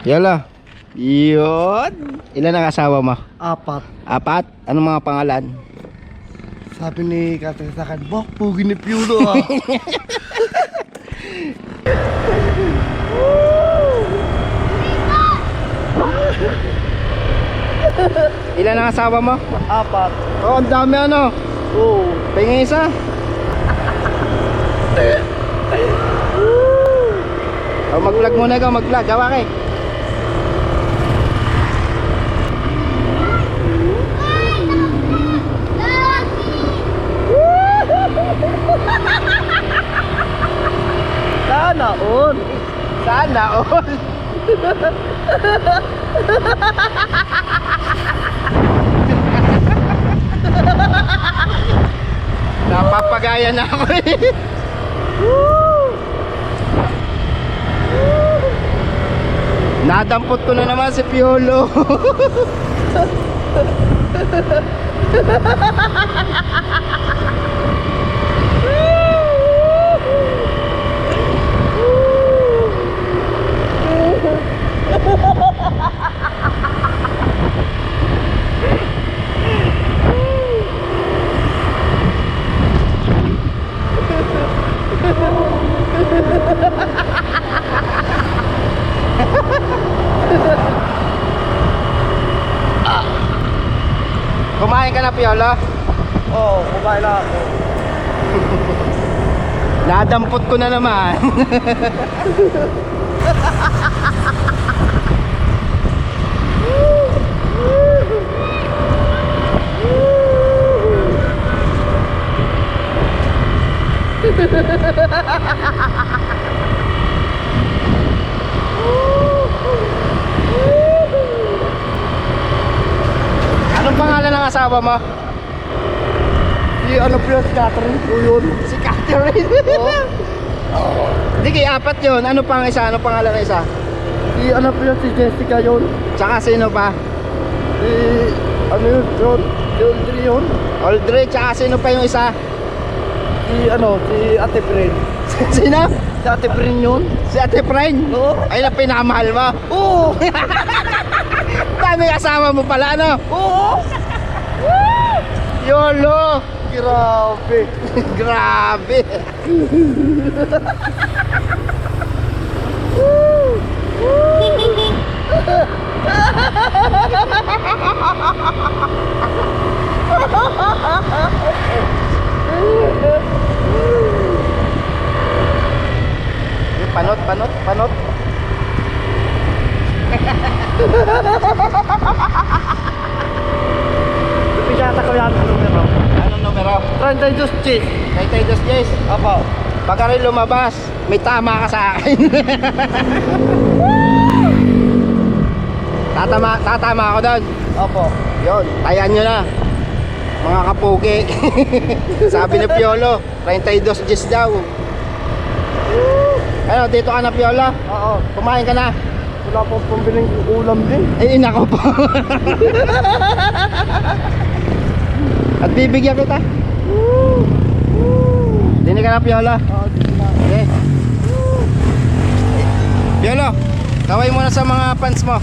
Yala. Yun. Ilan ang asawa mo? 4. 4? Anong mga pangalan? Sabi ni Katrin sa akin, "Bak, pugi ni Piolo ah." Ilan ang asawa mo? 4. Oh, ang dami ano. Oo. Tingin isa. Oh, mag-vlog muna ikaw, mag-vlog. Gawa kay. Sana all. Sana all. Napapagaya na ako eh. Nadampot ko na naman si Piolo. Kumain ka na, Piolo? Oo, kumain na ako. Nadampot ko na naman. Anong pangalan ng asawa mo? Si ano po yun, si Katrin po yun. Si Catherine. Oo. Hindi kay apat yun. Ano pang isa? Ano pangalan ng isa? Si ano po yun, si Jessica yun. Tsaka sino pa? Si ano yun, John. Si Audrey yun. Aldre, tsaka sino pa yung isa? Si ano, si Ate Prin. Sino? Si Ate Prin yun. Si Ate Pren. Oo. Ay, na pinakamahal mo. Oo. Dami asawa mo pala, ano? Oo. Yolo. Grabe. Grabe. Panot, panot, panot. Pipiyata ko yan ang numero. Anong numero? 32 cheese. Kay Titus Jace. Apo. Pagka rin lumabas, may tama ka sa akin. Tatama ako doon. Apo. Yun, tayan nyo na. Mga kapugi. Sabi ni Piolo, 32 G's daw. Ano, dito ka na, Piolo? Oo. Kumain ka na. Wala pong pambiling ulam din. Ay, nako po. At bibigyan kita. Dini ka na, Piolo. Oo, dito na. Okay. Piolo, kaway muna sa mga fans mo.